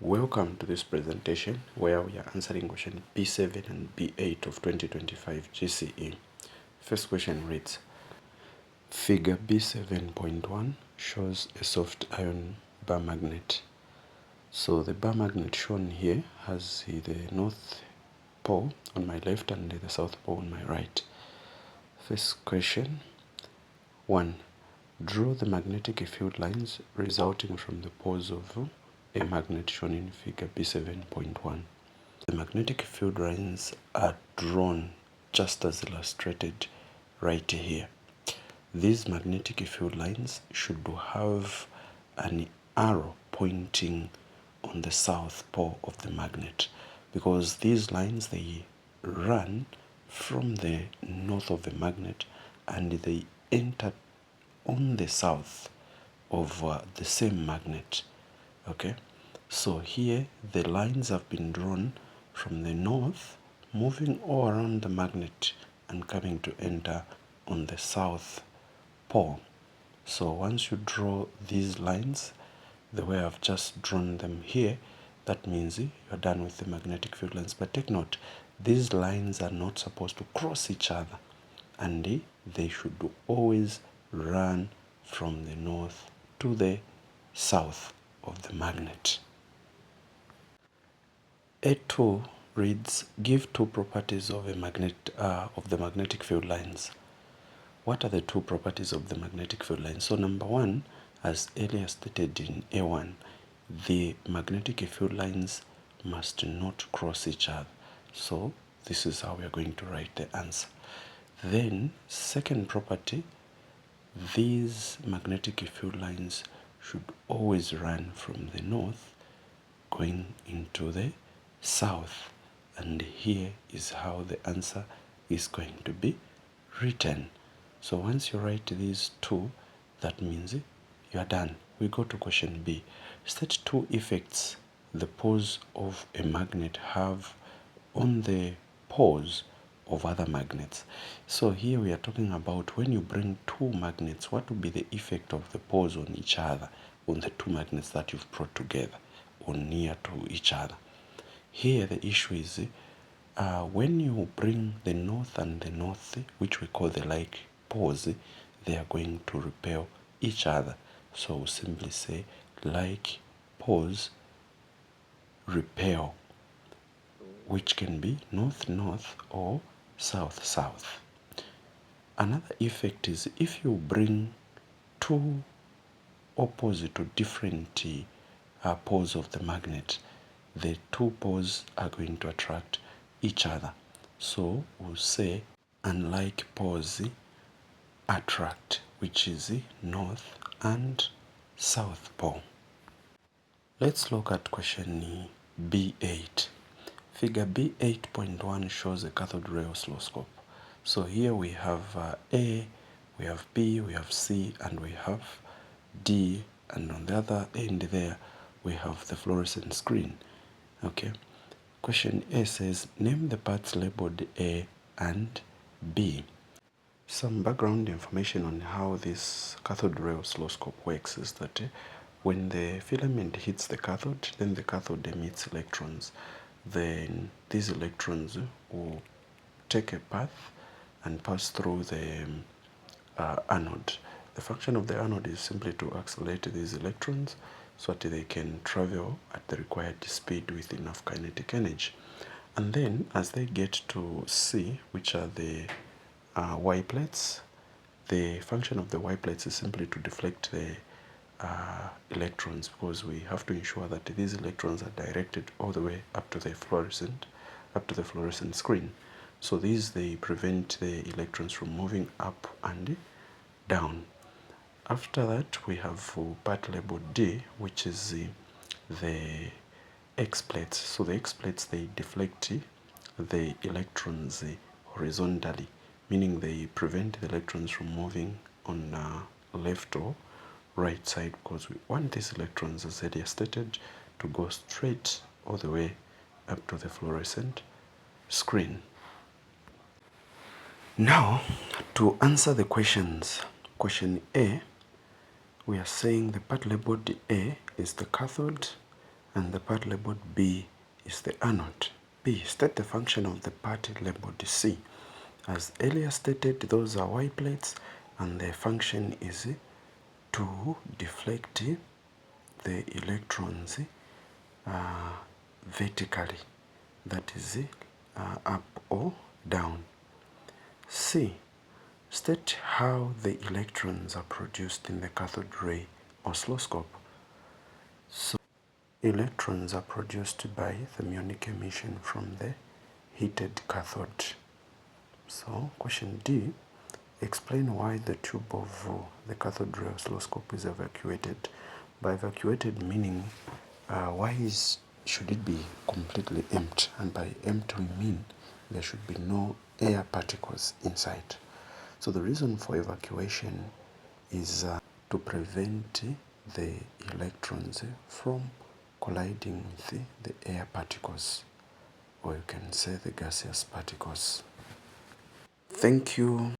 Welcome to this presentation where we are answering question B7 and B8 of 2025 GCE. First question reads, Figure B7.1 shows a soft iron bar magnet. So the bar magnet shown here has the north pole on my left and the south pole on my right. First question 1. Draw the magnetic field lines resulting from the poles of a magnet shown in figure B7.1. The magnetic field lines are drawn just as illustrated right here. These magnetic field lines should have an arrow pointing on the south pole of the magnet, because these lines, they run from the north of the magnet and they enter on the south of the same magnet. Okay, so here the lines have been drawn from the north, moving all around the magnet and coming to enter on the south pole. So once you draw these lines the way I've just drawn them here, that means you're done with the magnetic field lines. But take note, these lines are not supposed to cross each other, and they should always run from the north to the south of the magnet. A2 reads, give two properties of the magnetic field lines. What are the two properties of the magnetic field lines? So number one, as earlier stated in A1, the magnetic field lines must not cross each other. So this is how we are going to write the answer. Then second property, these magnetic field lines should always run from the north going into the south. And here is how the answer is going to be written. So once you write these two, that means you are done. We go to question B. State two effects the poles of a magnet have on the poles of other magnets. So here we are talking about when you bring two magnets, what will be the effect of the poles on each other, on the two magnets that you've brought together or near to each other. Here the issue is when you bring the north and the north, which we call the like poles, they are going to repel each other. So we'll simply say like poles repel, which can be north-north or south-south. Another effect is if you bring two opposite or different poles of the magnet, the two poles are going to attract each other. So we'll say unlike poles attract, which is north and south pole. Let's look at question B8. Figure B8.1 shows a cathode ray oscilloscope. So here we have A, we have B, we have C, and we have D, and on the other end there we have the fluorescent screen. Okay. Question A says, name the parts labeled A and B. Some background information on how this cathode ray oscilloscope works is that when the filament hits the cathode, then the cathode emits electrons. Then these electrons will take a path and pass through the anode. The function of the anode is simply to accelerate these electrons so that they can travel at the required speed with enough kinetic energy. And then as they get to C, which are the Y plates, the function of the Y plates is simply to deflect the electrons, because we have to ensure that these electrons are directed all the way up to the fluorescent screen. So these, they prevent the electrons from moving up and down. After that we have part labeled D, which is the X plates. So the X plates, they deflect the electrons horizontally, meaning they prevent the electrons from moving on left or right side, because we want these electrons, as earlier stated, to go straight all the way up to the fluorescent screen. Now to answer the questions. Question A, we are saying the part labeled A is the cathode and the part labeled B is the anode. B. State the function of the part labeled C. As earlier stated, those are Y plates, and their function is to deflect the electrons vertically, that is up or down. C. State how the electrons are produced in the cathode ray oscilloscope. So, electrons are produced by thermionic emission from the heated cathode. So, question D. Explain why the tube of the cathode ray oscilloscope is evacuated. By evacuated meaning, why should it be completely empty? And by empty we mean there should be no air particles inside. So the reason for evacuation is to prevent the electrons from colliding with the air particles, or you can say the gaseous particles. Thank you.